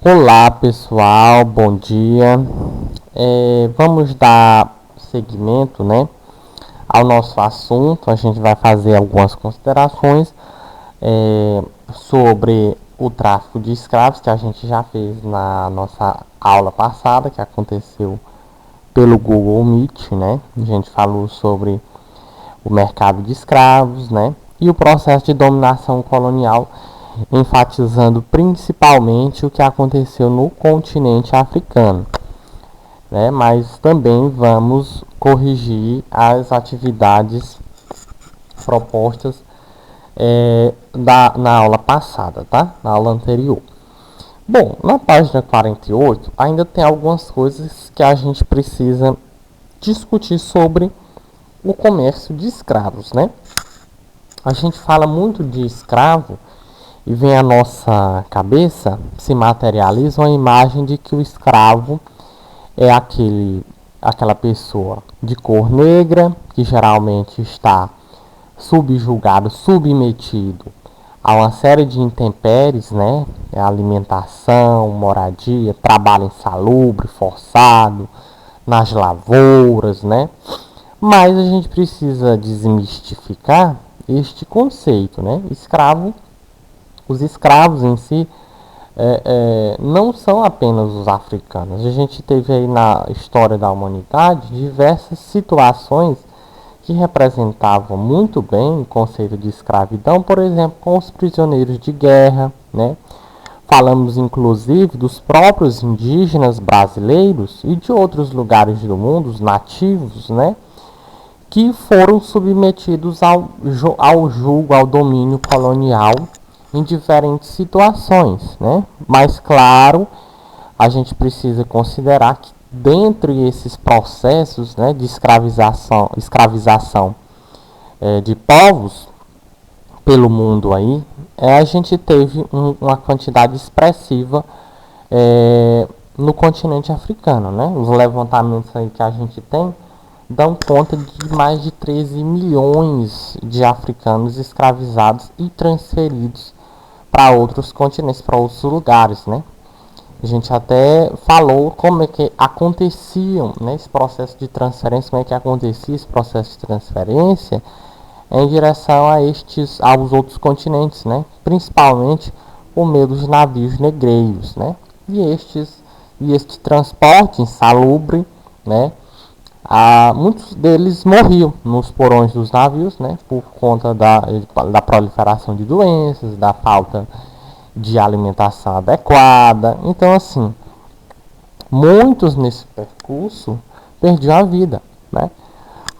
Olá pessoal, bom dia. Vamos dar seguimento, ao nosso assunto. A gente vai fazer algumas considerações sobre o tráfico de escravos que a gente já fez na nossa aula passada, que aconteceu pelo Google Meet, A gente falou sobre o mercado de escravos, e o processo de dominação colonial, enfatizando principalmente o que aconteceu no continente africano, mas também vamos corrigir as atividades propostas na aula passada, tá? Na aula anterior. Bom, na página 48 ainda tem algumas coisas que a gente precisa discutir sobre o comércio de escravos, A gente fala muito de escravo e vem à nossa cabeça, se materializa uma imagem de que o escravo é aquela pessoa de cor negra, que geralmente está subjugado, submetido a uma série de intempéries, Alimentação, moradia, trabalho insalubre, forçado, nas lavouras, Mas a gente precisa desmistificar este conceito, Escravo. Os escravos em si não são apenas os africanos. A gente teve aí na história da humanidade diversas situações que representavam muito bem o conceito de escravidão, por exemplo, com os prisioneiros de guerra, Falamos inclusive dos próprios indígenas brasileiros e de outros lugares do mundo, os nativos, que foram submetidos ao jugo, ao domínio colonial em diferentes situações, Mas claro, a gente precisa considerar que dentre esses processos, de escravização de povos pelo mundo aí, a gente teve uma quantidade expressiva no continente africano, Os levantamentos aí que a gente tem dão conta de mais de 13 milhões de africanos escravizados e transferidos para outros continentes, para outros lugares, A gente até falou como é que aconteciam, esse processo de transferência, como é que acontecia esse processo de transferência em direção aos outros continentes, Principalmente por meio dos navios negreiros, E este transporte insalubre, muitos deles morriam nos porões dos navios, por conta da proliferação de doenças, da falta de alimentação adequada. Então, assim, muitos nesse percurso perdiam a vida,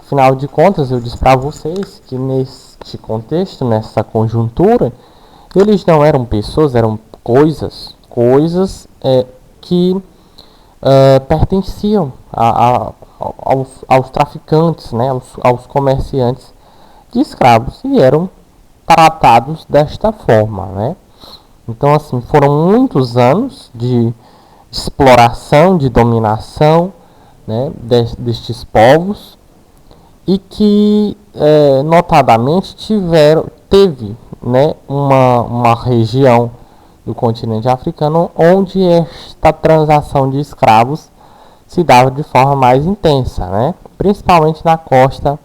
Afinal de contas, eu disse para vocês que neste contexto, nessa conjuntura, eles não eram pessoas, eram coisas que pertenciam aos traficantes, aos comerciantes de escravos, e eram tratados desta forma, Então, assim, foram muitos anos de exploração, de dominação, destes povos, e que notadamente teve uma região do continente africano onde esta transação de escravos se dava de forma mais intensa, Principalmente na costa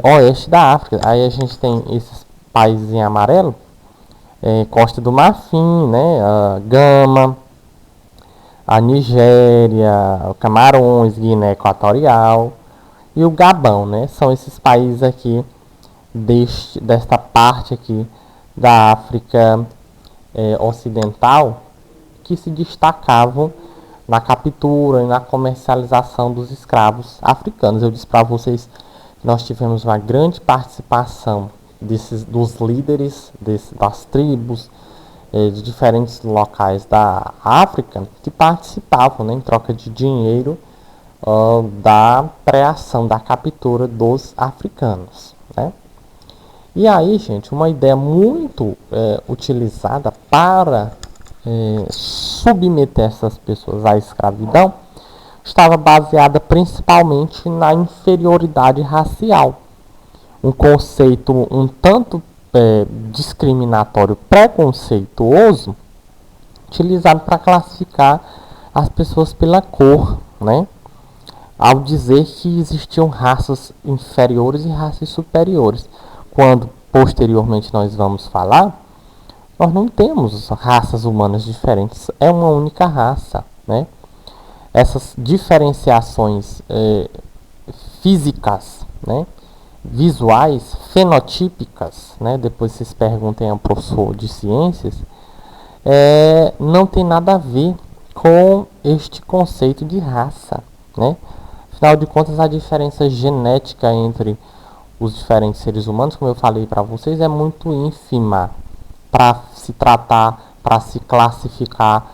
oeste da África. Aí a gente tem esses países em amarelo, Costa do Marfim, a Gama, a Nigéria, Camarões, Guiné Equatorial e o Gabão, São esses países aqui desta parte aqui da África ocidental que se destacavam na captura e na comercialização dos escravos africanos. Eu disse para vocês que nós tivemos uma grande participação dos líderes das tribos de diferentes locais da África que participavam, em troca de dinheiro da preação, da captura dos africanos, E aí, gente, uma ideia muito utilizada para submeter essas pessoas à escravidão estava baseada principalmente na inferioridade racial. Um conceito um tanto discriminatório, preconceituoso, utilizado para classificar as pessoas pela cor, né? Ao dizer que existiam raças inferiores e raças superiores. Quando posteriormente nós vamos falar, nós não temos raças humanas diferentes, é uma única raça, né? Essas diferenciações físicas, né? Visuais, fenotípicas, né? Depois vocês perguntem ao professor de ciências, não tem nada a ver com este conceito de raça, né? Afinal de contas, a diferença genética entre os diferentes seres humanos, como eu falei para vocês, é muito ínfima para se tratar, para se classificar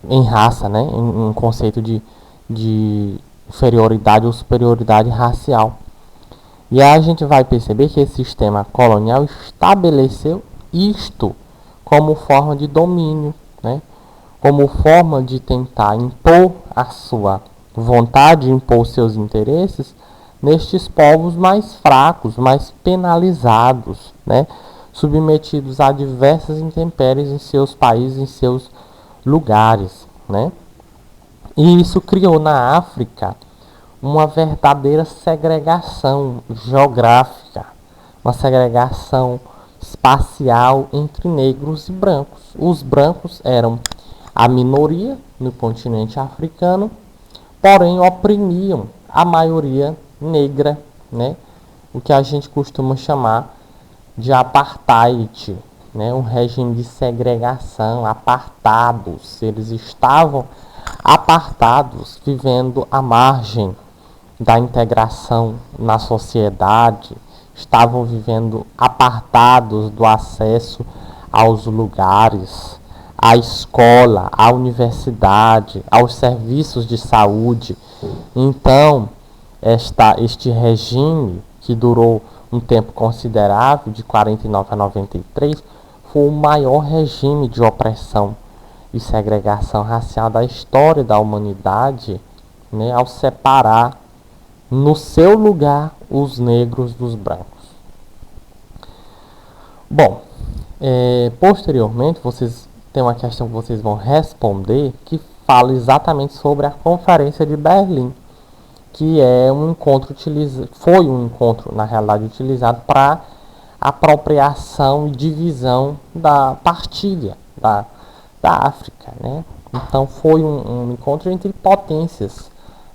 em raça, né? Em um conceito de inferioridade ou superioridade racial. E aí a gente vai perceber que esse sistema colonial estabeleceu isto como forma de domínio, né? Como forma de tentar impor a sua vontade, impor seus interesses nestes povos mais fracos, mais penalizados, né? Submetidos a diversas intempéries em seus países, em seus lugares, né? E isso criou na África uma verdadeira segregação geográfica, uma segregação espacial entre negros e brancos. Os brancos eram a minoria no continente africano, porém oprimiam a maioria negra, né? O que a gente costuma chamar de apartheid, né? Um regime de segregação, apartados. Eles estavam apartados, vivendo à margem da integração na sociedade, estavam vivendo apartados do acesso aos lugares, à escola, à universidade, aos serviços de saúde. Então, este regime, que durou um tempo considerável, de 49 a 93, foi o maior regime de opressão e segregação racial da história da humanidade, né, ao separar no seu lugar os negros dos brancos. Bom, posteriormente vocês tem uma questão que vocês vão responder que fala exatamente sobre a Conferência de Berlim, que é um encontro foi um encontro na realidade utilizado para apropriação e divisão da partilha da África, né? Então foi um encontro entre potências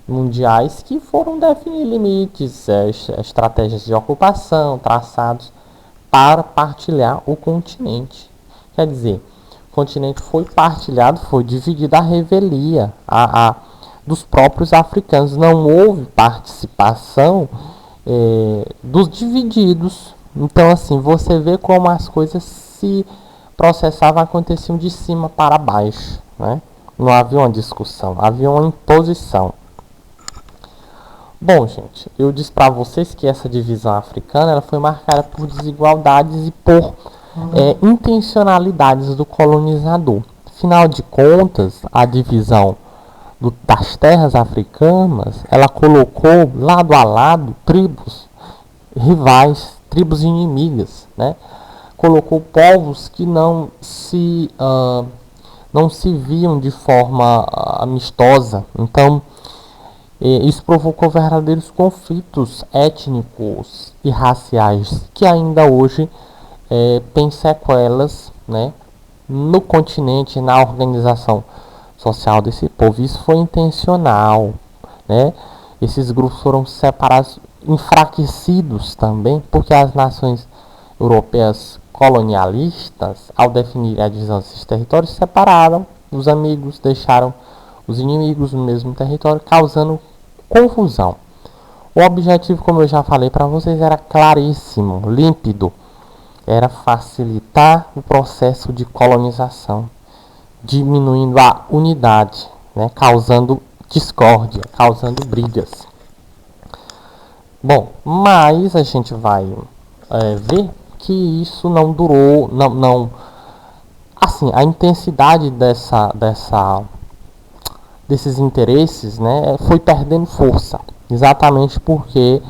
mundiais que foram definir limites, estratégias de ocupação, traçados para partilhar o continente. Quer dizer, o continente foi partilhado, foi dividido à revelia dos próprios africanos. Não houve participação dos divididos. Então, assim, você vê como as coisas se processavam, aconteciam de cima para baixo, né? Não havia uma discussão, havia uma imposição. Bom, gente, eu disse para vocês que essa divisão africana ela foi marcada por desigualdades e por intencionalidades do colonizador. Afinal de contas, a divisão das terras africanas, ela colocou lado a lado tribos rivais, tribos inimigas, né? Colocou povos que não se viam de forma amistosa. Então, isso provocou verdadeiros conflitos étnicos e raciais que ainda hoje têm sequelas, né, no continente, na organização social desse povo. Isso foi intencional, né? Esses grupos foram separados, enfraquecidos também, porque as nações europeias colonialistas, ao definir a divisão desses territórios, separaram os amigos, deixaram os inimigos no mesmo território, causando confusão. O objetivo, como eu já falei para vocês, era claríssimo, límpido. Era facilitar o processo de colonização, diminuindo a unidade, né, causando discórdia, causando brigas. Bom, mas a gente vai ver que isso não durou, assim, a intensidade desses interesses, né, foi perdendo força, exatamente porque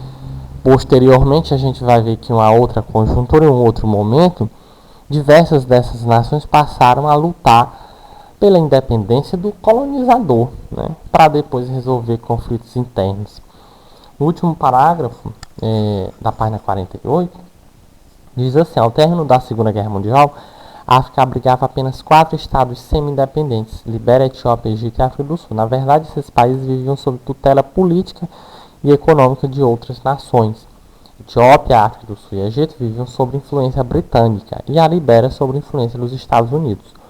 posteriormente a gente vai ver que uma outra conjuntura, um outro momento, diversas dessas nações passaram a lutar pela independência do colonizador, né, para depois resolver conflitos internos. No último parágrafo da página 48, diz assim: ao término da Segunda Guerra Mundial, a África abrigava apenas 4 estados semi-independentes: Libéria, Etiópia, Egito e África do Sul. Na verdade, esses países viviam sob tutela política e econômica de outras nações. Etiópia, África do Sul e Egito viviam sob influência britânica e a Libéria sob influência dos Estados Unidos.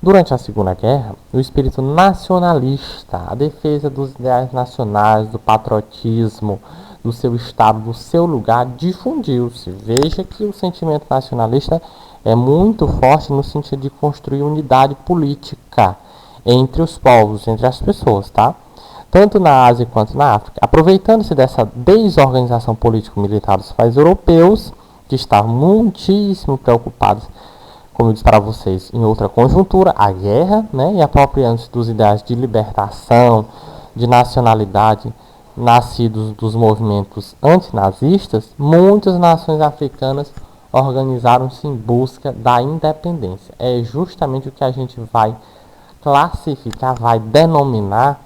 Durante a Segunda Guerra, o espírito nacionalista, a defesa dos ideais nacionais, do patriotismo, do seu estado, do seu lugar, difundiu-se. Veja que o sentimento nacionalista é muito forte no sentido de construir unidade política entre os povos, entre as pessoas, tá? Tanto na Ásia quanto na África. Aproveitando-se dessa desorganização político-militar dos países europeus, que estavam muitíssimo preocupados, como eu disse para vocês, em outra conjuntura, a guerra, né, e apropriando-se dos ideais de libertação, de nacionalidade, nascidos dos movimentos antinazistas, muitas nações africanas organizaram-se em busca da independência. É justamente o que a gente vai classificar, vai denominar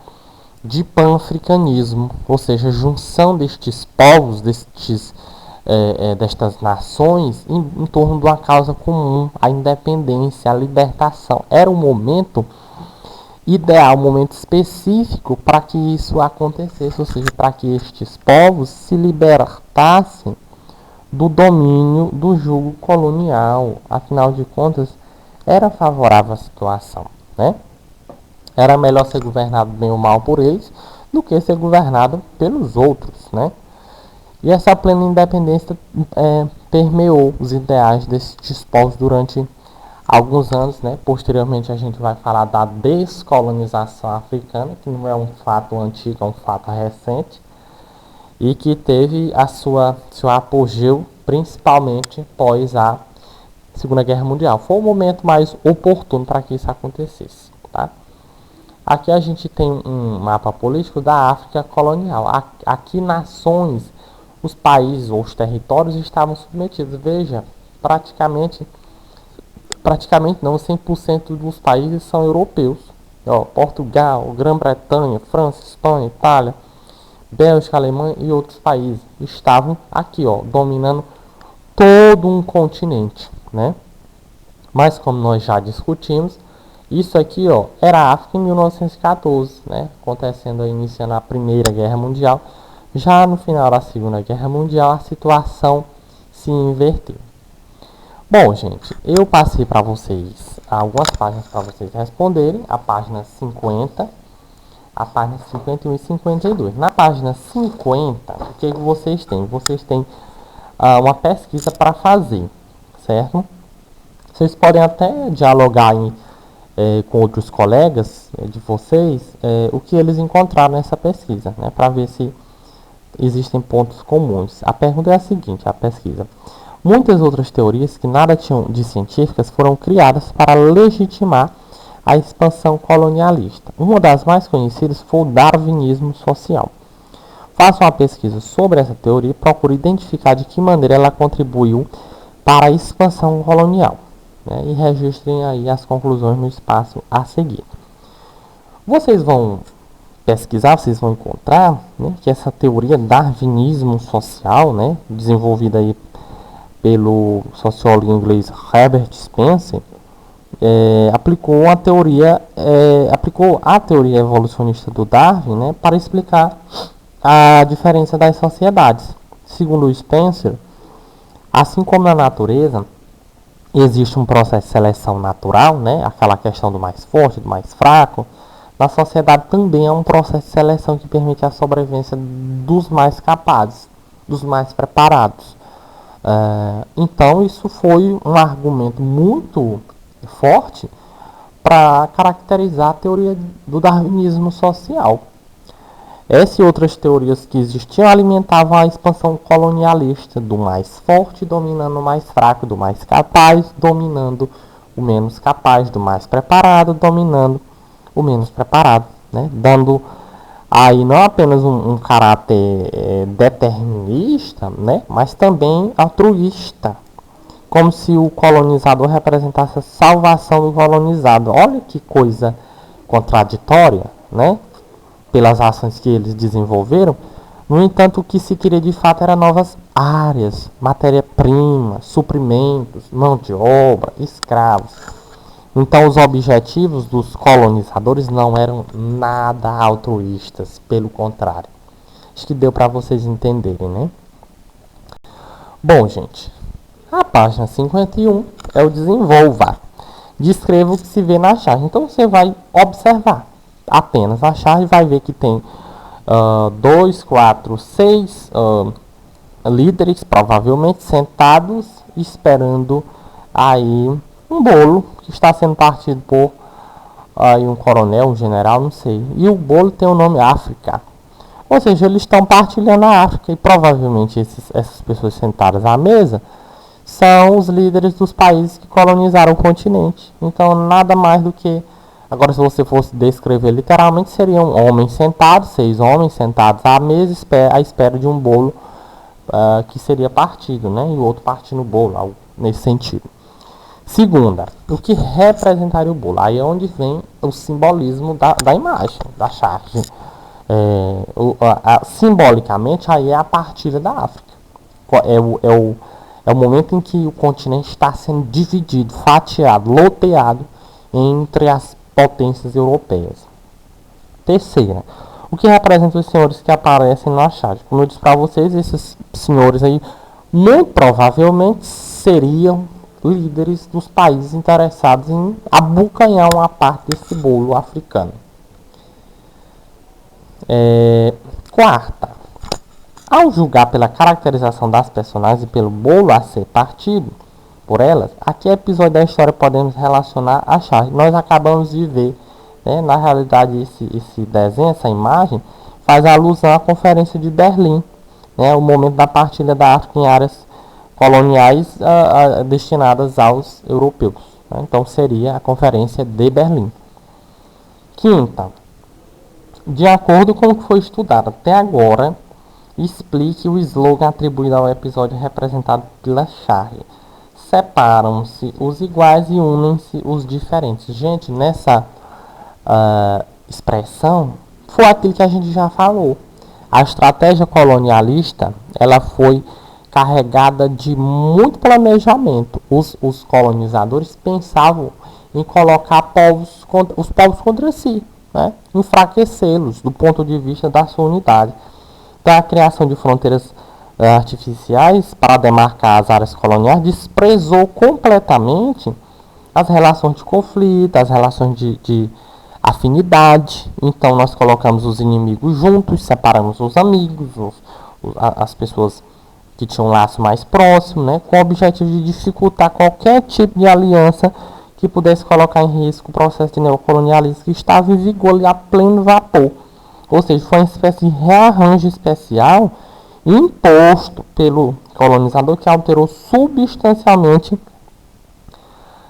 de pan-africanismo, ou seja, junção destes povos, destas nações em torno de uma causa comum, a independência, a libertação. Era um momento ideal, um momento específico para que isso acontecesse, ou seja, para que estes povos se libertassem do domínio do jugo colonial. Afinal de contas, era favorável a situação, né? Era melhor ser governado bem ou mal por eles do que ser governado pelos outros, né? E essa plena independência permeou os ideais desses povos durante alguns anos, né? Posteriormente a gente vai falar da descolonização africana, que não é um fato antigo, é um fato recente, e que teve seu apogeu principalmente após a Segunda Guerra Mundial. Foi o momento mais oportuno para que isso acontecesse, tá? Aqui a gente tem um mapa político da África colonial. Aqui nações, os países ou os territórios estavam submetidos. Veja, praticamente não, 100% dos países são europeus. Ó, Portugal, Grã-Bretanha, França, Espanha, Itália, Bélgica, Alemanha e outros países estavam aqui, ó, dominando todo um continente, né? Mas como nós já discutimos, isso aqui, ó, era a África em 1914, né? Acontecendo aí, iniciando a Primeira Guerra Mundial. Já no final da Segunda Guerra Mundial, a situação se inverteu. Bom, gente, eu passei para vocês algumas páginas para vocês responderem. A página 50, a página 51 e 52. Na página 50, o que vocês têm? Vocês têm uma pesquisa para fazer, certo? Vocês podem até dialogar com outros colegas de vocês o que eles encontraram nessa pesquisa, né, para ver se existem pontos comuns. A pergunta é a seguinte, a pesquisa: muitas outras teorias que nada tinham de científicas foram criadas para legitimar a expansão colonialista. Uma das mais conhecidas foi o darwinismo social. Faça uma pesquisa sobre essa teoria e procure identificar de que maneira ela contribuiu para a expansão colonial, né, e registrem aí as conclusões no espaço a seguir. Vocês vão pesquisar, vocês vão encontrar, né, que essa teoria darwinismo social, né, desenvolvida aí pelo sociólogo inglês Herbert Spencer, aplicou a teoria evolucionista do Darwin, né, para explicar a diferença das sociedades. Segundo o Spencer, assim como na natureza existe um processo de seleção natural, né, aquela questão do mais forte, do mais fraco, na sociedade também é um processo de seleção que permite a sobrevivência dos mais capazes, dos mais preparados. Então isso foi um argumento muito forte para caracterizar a teoria do darwinismo social. Essas e outras teorias que existiam alimentavam a expansão colonialista do mais forte dominando o mais fraco, do mais capaz dominando o menos capaz, do mais preparado dominando o menos preparado, né? Dando aí não apenas um caráter determinista, né? Mas também altruísta, como se o colonizador representasse a salvação do colonizado. Olha que coisa contraditória, né? Pelas ações que eles desenvolveram. No entanto, o que se queria de fato era novas áreas, matéria-prima, suprimentos, mão de obra, escravos. Então, os objetivos dos colonizadores não eram nada altruístas, pelo contrário. Acho que deu para vocês entenderem, né? Bom, gente, a página 51 é o desenvolva. Descreva o que se vê na charge. Então, você vai observar apenas a charge, vai ver que tem 2, 4, 6 líderes, provavelmente sentados, esperando aí um bolo que está sendo partido por aí um coronel, um general, não sei. E o bolo tem o nome África. Ou seja, eles estão partilhando a África e provavelmente essas pessoas sentadas à mesa são os líderes dos países que colonizaram o continente. Então, nada mais do que... Agora, se você fosse descrever literalmente, seriam homens sentados, 6 homens sentados à mesa à espera de um bolo que seria partido, né? E o outro partindo o bolo, algo nesse sentido. Segunda, o que representaria o bolo? Aí é onde vem o simbolismo da imagem, da charge. Simbolicamente, aí é a partida da África. É o momento em que o continente está sendo dividido, fatiado, loteado entre as potências europeias. Terceira, o que representa os senhores que aparecem na charge? Como eu disse para vocês, esses senhores aí muito provavelmente seriam líderes dos países interessados em abocanhar uma parte desse bolo africano. Quarta, ao julgar pela caracterização das personagens e pelo bolo a ser partido por elas, a que episódio da história podemos relacionar a charge? Nós acabamos de ver, né, na realidade, esse desenho, essa imagem, faz alusão à Conferência de Berlim, né, o momento da partilha da África em áreas coloniais destinadas aos europeus. Né? Então, seria a Conferência de Berlim. Quinta, de acordo com o que foi estudado até agora, explique o slogan atribuído ao episódio representado pela charge. Separam-se os iguais e unem-se os diferentes. Gente, nessa expressão, foi aquilo que a gente já falou. A estratégia colonialista, ela foi carregada de muito planejamento. Os colonizadores pensavam em colocar os povos contra si, né? Enfraquecê-los do ponto de vista da sua unidade. Então, a criação de fronteiras artificiais para demarcar as áreas coloniais desprezou completamente as relações de conflito, as relações de afinidade. Então, nós colocamos os inimigos juntos, separamos os amigos, as pessoas que tinham um laço mais próximo, né, com o objetivo de dificultar qualquer tipo de aliança que pudesse colocar em risco o processo de neocolonialismo que estava em vigor ali a pleno vapor. Ou seja, foi uma espécie de rearranjo especial imposto pelo colonizador que alterou substancialmente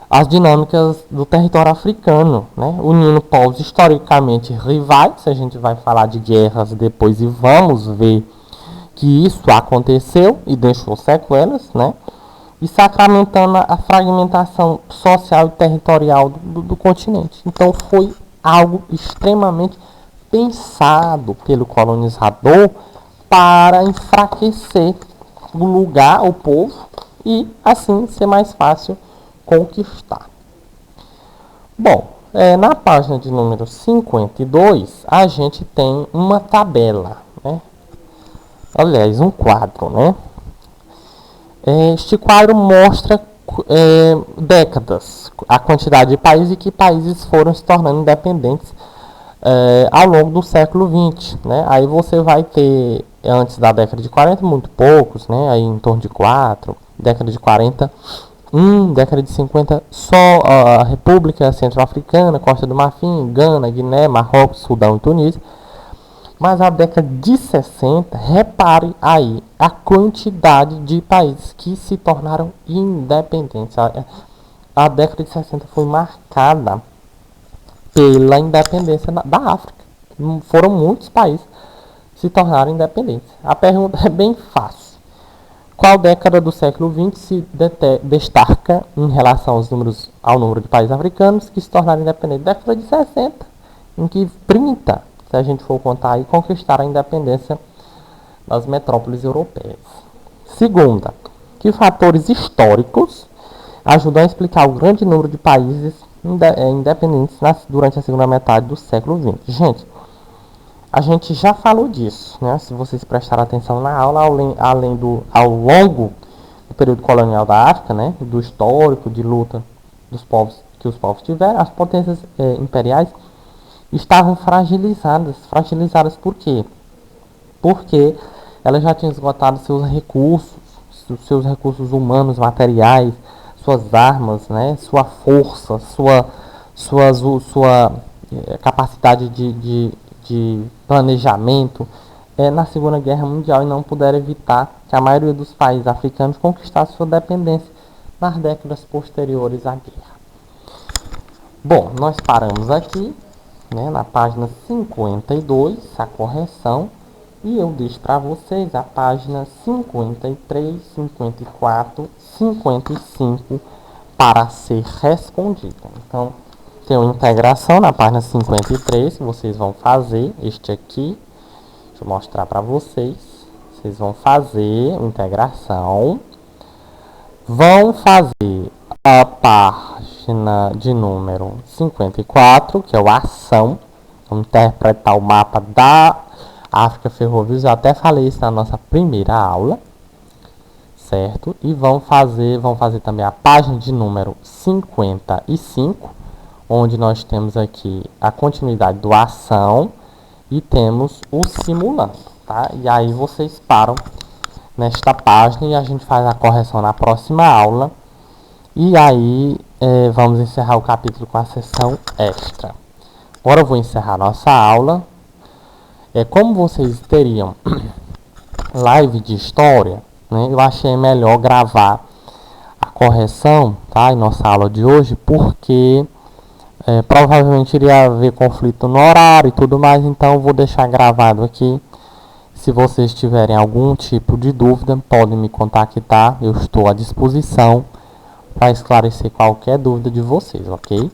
as dinâmicas do território africano, né, unindo povos historicamente rivais. A gente vai falar de guerras depois e vamos ver que isso aconteceu e deixou sequelas, né? E sacramentando a fragmentação social e territorial do continente. Então foi algo extremamente pensado pelo colonizador para enfraquecer o lugar, o povo, e assim ser mais fácil conquistar. Bom, na página de número 52, a gente tem uma tabela, né? Aliás, um quadro, né? Este quadro mostra décadas, a quantidade de países e que países foram se tornando independentes ao longo do século XX, né? Aí você vai ter, antes da década de 40, muito poucos, né? Aí em torno de 4, década de 40, década de 50, só a República Centro-Africana, Costa do Marfim, Gana, Guiné, Marrocos, Sudão e Tunísia. Mas a década de 60, repare aí a quantidade de países que se tornaram independentes. A década de 60 foi marcada pela independência da África. Foram muitos países que se tornaram independentes. A pergunta é bem fácil. Qual década do século XX se destaca em relação ao número de países africanos que se tornaram independentes? Década de 60, em que 30, se a gente for contar aí, conquistaram a independência das metrópoles europeias. Segunda, que fatores históricos ajudam a explicar o grande número de países independentes durante a segunda metade do século XX? Gente, a gente já falou disso, né? Se vocês prestarem atenção na aula, ao longo do período colonial da África, né? Do histórico de luta dos povos que os povos tiveram, as potências imperiais estavam fragilizadas. Fragilizadas por quê? Porque elas já tinham esgotado seus recursos humanos, materiais, suas armas, né? Sua força, sua capacidade de planejamento na Segunda Guerra Mundial, e não puderam evitar que a maioria dos países africanos conquistasse sua dependência nas décadas posteriores à guerra. Bom, nós paramos aqui, né, na página 52, a correção, e eu deixo para vocês a página 53, 54, 55 para ser respondida. Então, tem uma integração na página 53 que vocês vão fazer. Este aqui, deixa eu mostrar para vocês. Vocês vão fazer a integração. Vão fazer a página de número 54, que é o ação. Vamos interpretar o mapa da África Ferroviária. Eu até falei isso na nossa primeira aula, certo? E vão fazer também a página de número 55, onde nós temos aqui a continuidade do ação e temos o simulando, tá? E aí vocês param nesta página e a gente faz a correção na próxima aula. E aí vamos encerrar o capítulo com a sessão extra. Agora eu vou encerrar nossa aula. Como vocês teriam live de história, né, eu achei melhor gravar a correção, tá, em nossa aula de hoje, porque provavelmente iria haver conflito no horário e tudo mais, então eu vou deixar gravado aqui. Se vocês tiverem algum tipo de dúvida, podem me contactar, eu estou à disposição para esclarecer qualquer dúvida de vocês, ok?